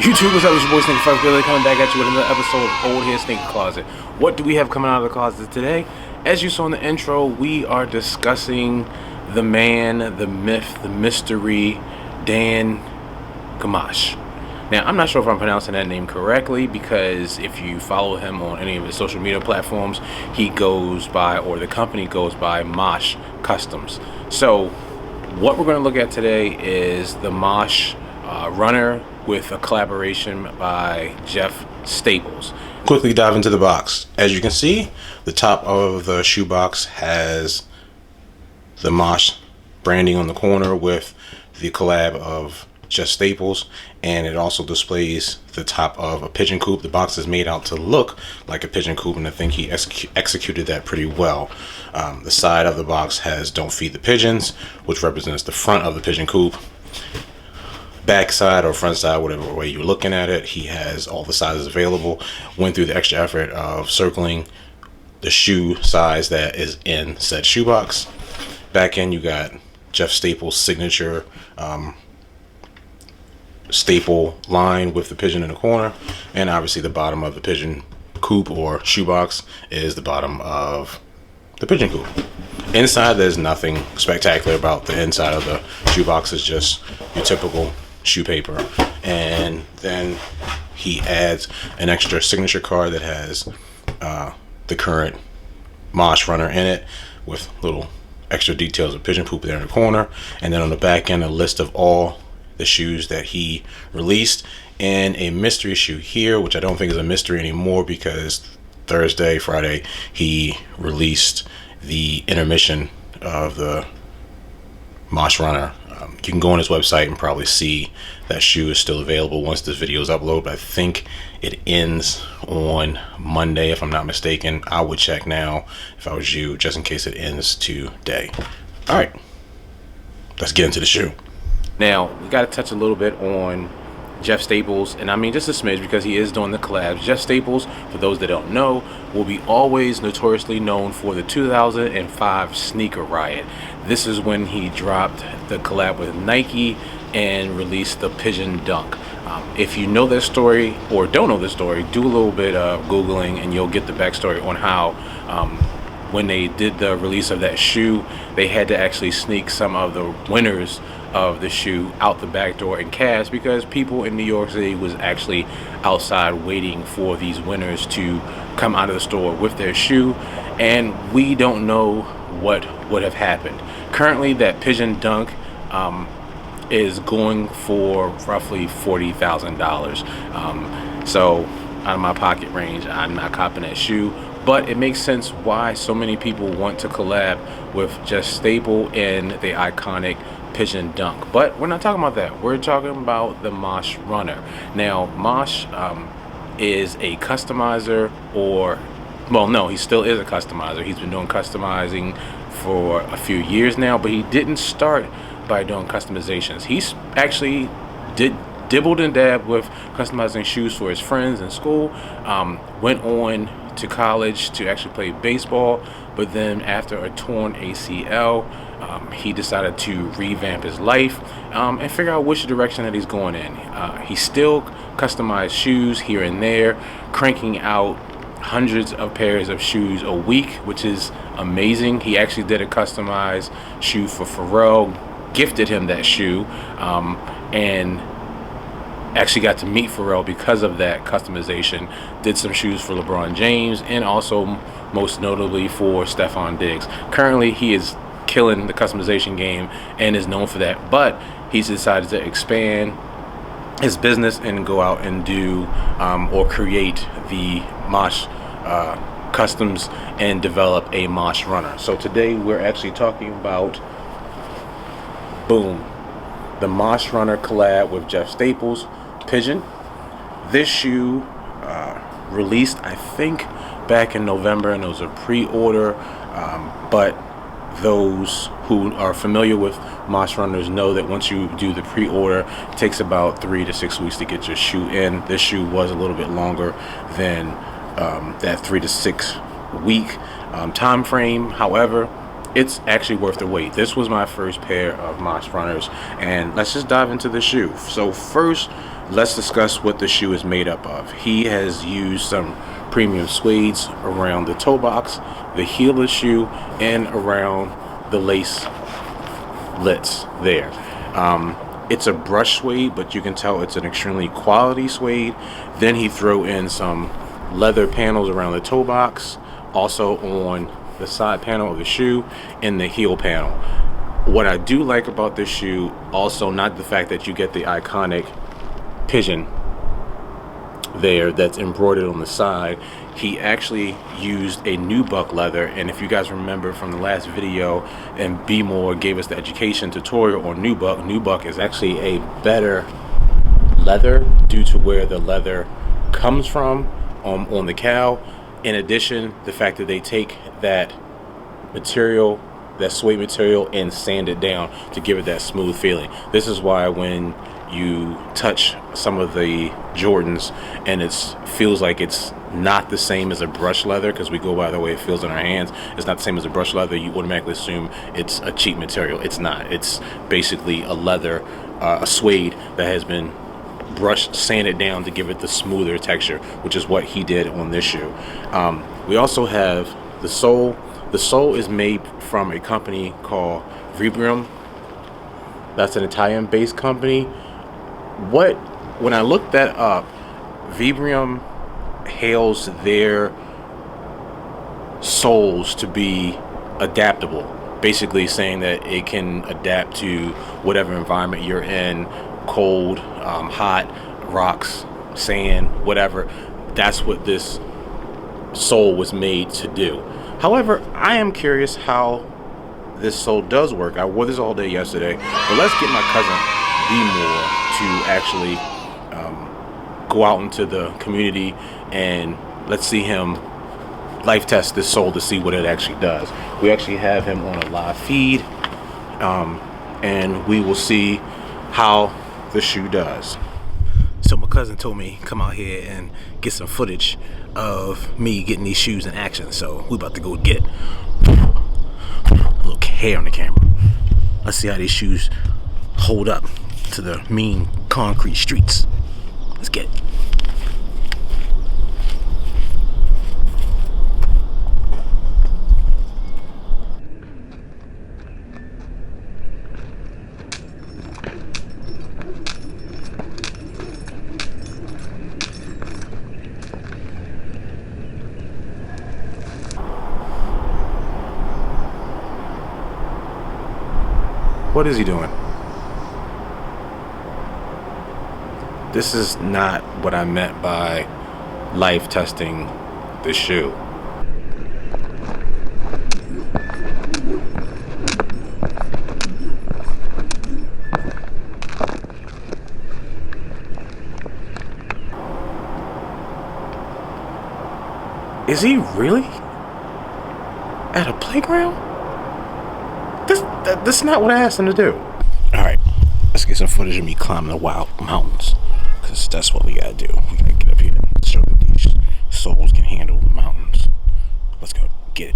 YouTube, what's up? It's your boy Sneaker Fuck Billy coming back at you with another episode of Ole-Head Sneaker Closet. What do we have coming out of the closet today? As you saw in the intro, we are discussing the man, the myth, the mystery, Dan Gamache. Now, I'm not sure if I'm pronouncing that name correctly because if you follow him on any of his social media platforms, he goes by, or the company goes by, MacheCustomes. So, what we're going to look at today is the Mache Runner with a collaboration by Jeff Staples. Quickly dive into the box. As you can see, the top of the shoebox has the Mache branding on the corner with the collab of Jeff Staples, and it also displays the top of a pigeon coop. The box is made out to look like a pigeon coop, and I think he executed that pretty well. The side of the box has "Don't Feed the Pigeons," which represents the front of the pigeon coop. Back side or front side, whatever way you're looking at it, he has all the sizes available. Went through the extra effort of circling the shoe size that is in said shoebox. Back end, you got Jeff Staples' signature staple line with the pigeon in the corner, and obviously the bottom of the pigeon coop or shoebox is the bottom of the pigeon coop. Inside, there's nothing spectacular about the inside of the shoebox. It's just your typical shoe paper, and then he adds an extra signature card that has the current Mache Runner in it with little extra details of pigeon poop there in the corner, and then on the back end a list of all the shoes that he released, and a mystery shoe here, which I don't think is a mystery anymore because Friday he released the intermission of the Mache Runner. You can go on his website and probably see that shoe is still available once this video is uploaded. I think it ends on Monday, if I'm not mistaken. I would check now if I was you, just in case it ends today. All right, let's get into the shoe. Now, we got to touch a little bit on Jeff Staples, and I mean just a smidge because he is doing the collabs. Jeff Staples, for those that don't know, will be always notoriously known for the 2005 sneaker riot. This is when he dropped the collab with Nike and released the Pigeon Dunk. If you know this story or don't know this story, do a little bit of Googling and you'll get the backstory on how when they did the release of that shoe, they had to actually sneak some of the winners of the shoe out the back door in cabs because people in New York City was actually outside waiting for these winners to come out of the store with their shoe, and we don't know what would have happened. Currently, that Pigeon Dunk is going for roughly $40,000. So out of my pocket range, I'm not copping that shoe. But it makes sense why so many people want to collab with Jeff Staples and the iconic Pigeon Dunk. But we're not talking about that. We're talking about the Mache Runner. Now, Mache is a customizer, or, well, no, he still is a customizer. He's been doing customizing for a few years now, but he didn't start by doing customizations. He's actually dibbled and dabbed with customizing shoes for his friends in school. Went on to college to actually play baseball, but then after a torn ACL, he decided to revamp his life and figure out which direction that he's going in. He still customized shoes here and there, cranking out hundreds of pairs of shoes a week, which is amazing. He actually did a customized shoe for Pharrell, gifted him that shoe, and actually got to meet Pharrell because of that customization. Did some shoes for LeBron James and also most notably for Stephon Diggs. Currently he is killing the customization game and is known for that, but he's decided to expand his business and go out and do or create the Mache Customs and develop a Mache Runner. So today we're actually talking about, boom, the Mache Runner collab with Jeff Staples Pigeon. This shoe released, I think, back in November, and it was a pre-order, but those who are familiar with Mache Runners know that once you do the pre-order, it takes about 3 to 6 weeks to get your shoe in. This shoe was a little bit longer than that 3 to 6 week time frame. However, it's actually worth the wait. This was my first pair of Mache Runners, and let's just dive into the shoe. So first, let's discuss what the shoe is made up of. He has used some premium suedes around the toe box, the heel of the shoe, and around the lace lits there. It's a brush suede, but you can tell it's an extremely quality suede. Then he threw in some leather panels around the toe box, also on the side panel of the shoe and the heel panel. What I do like about this shoe, also, not the fact that you get the iconic pigeon there that's embroidered on the side. He actually used a nubuck leather, and if you guys remember from the last video, and B More gave us the education tutorial on nubuck is actually a better leather due to where the leather comes from on the cow. In addition, the fact that they take that material, that suede material, and sand it down to give it that smooth feeling. This is why when you touch some of the Jordans and it feels like it's not the same as a brush leather, because we go by the way it feels in our hands, it's not the same as a brush leather, you automatically assume it's a cheap material. It's not. It's basically a leather, a suede that has been brushed, sanded down to give it the smoother texture, which is what he did on this shoe. We also have the sole. The sole is made from a company called Vibram. That's an Italian-based company. When I looked that up, Vibram hails their soles to be adaptable, basically saying that it can adapt to whatever environment you're in, cold, hot, rocks, sand, whatever. That's what this sole was made to do. However, I am curious how this sole does work. I wore this all day yesterday, but let's get my cousin B More to actually go out into the community and let's see him life test this sole to see what it actually does. We actually have him on a live feed, and we will see how the shoe does. So my cousin told me come out here and get some footage of me getting these shoes in action, so we about to go get it. A little hair on the camera. Let's see how these shoes hold up to the mean concrete streets. Let's get it. What is he doing? This is not what I meant by life testing the shoe. Is he really at a playground? This is not what I asked him to do. Alright, let's get some footage of me climbing the wild mountains, because that's what we gotta do. We gotta get up here and show that these souls can handle the mountains. Let's go get it.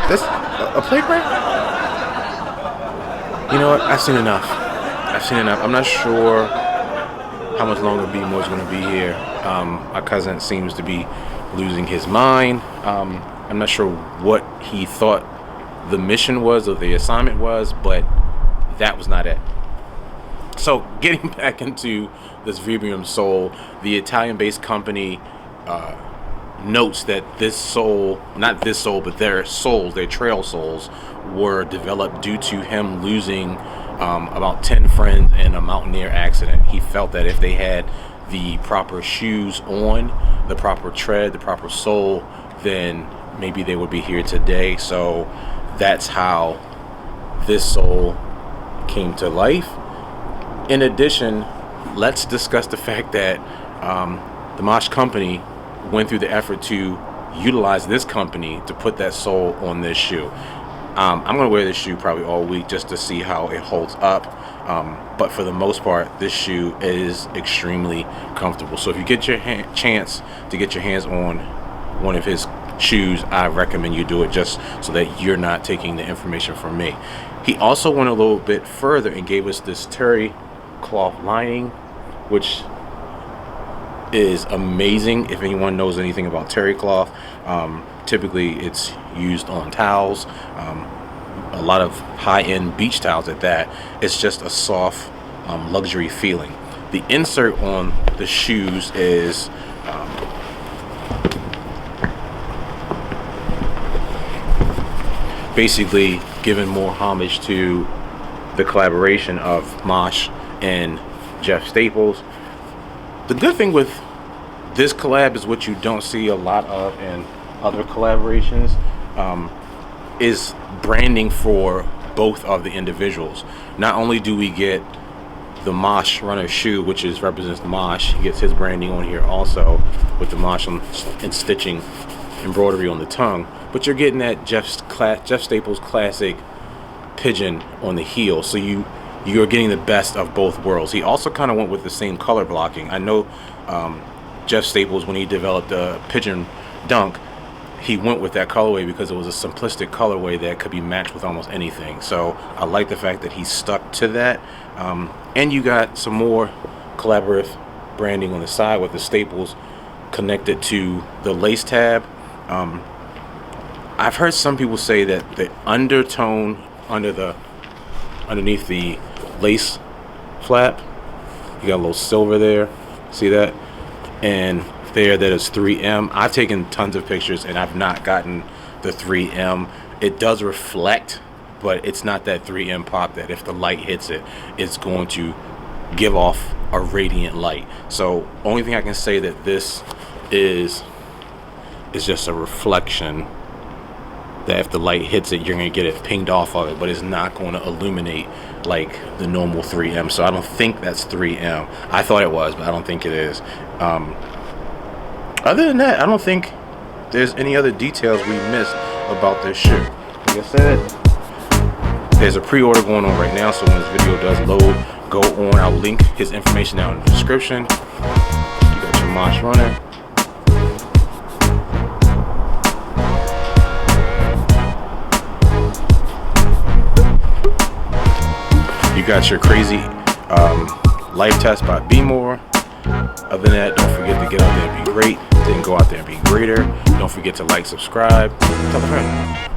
This a playground? You know what? I've seen enough. I'm not sure how much longer B More's going to be here. My cousin seems to be losing his mind. I'm not sure what he thought the mission was or the assignment was, but that was not it. So getting back into this Vibram sole, the Italian-based company notes that this sole, not this sole, but their soles, their trail soles, were developed due to him losing about 10 friends in a mountaineer accident. He felt that if they had the proper shoes on, the proper tread, the proper sole, then maybe they would be here today. So that's how this sole came to life. In addition, let's discuss the fact that the Mache company went through the effort to utilize this company to put that sole on this shoe. I'm going to wear this shoe probably all week just to see how it holds up. But for the most part, this shoe is extremely comfortable. So if you get your chance to get your hands on one of his shoes, I recommend you do it, just so that you're not taking the information from me. He also went a little bit further and gave us this terry cloth lining, which is amazing. If anyone knows anything about terry cloth, typically it's used on towels, a lot of high-end beach towels at that. It's just a soft luxury feeling. The insert on the shoes is basically giving more homage to the collaboration of Mache and Jeff Staples. The good thing with this collab is what you don't see a lot of in other collaborations, is branding for both of the individuals. Not only do we get the Mache Runner shoe, which represents Mache, he gets his branding on here also with the Mache and stitching embroidery on the tongue, but you're getting that Jeff Staples classic pigeon on the heel. So you're getting the best of both worlds. He also kind of went with the same color blocking. I know Jeff Staples, when he developed the pigeon dunk, he went with that colorway because it was a simplistic colorway that could be matched with almost anything. So I like the fact that he stuck to that. And you got some more collaborative branding on the side with the Staples connected to the lace tab. I've heard some people say that the undertone underneath the lace flap, you got a little silver there, see that? And there, that is 3M. I've taken tons of pictures and I've not gotten the 3M. It does reflect, but it's not that 3M pop that if the light hits it, it's going to give off a radiant light. So only thing I can say that this is just a reflection, that if the light hits it, you're going to get it pinged off of it, but it's not going to illuminate like the normal 3M. So I don't think that's 3M. I thought it was, but I don't think it is. Other than that, I don't think there's any other details we missed about this shoe. Like I said, there's a pre-order going on right now, so when this video does load, go on. I'll link his information down in the description. You got your Mache Runner. You got your crazy life test by Be More. Other than that, don't forget to get out there and be great. Then go out there and be greater. Don't forget to like, subscribe, tell a friend.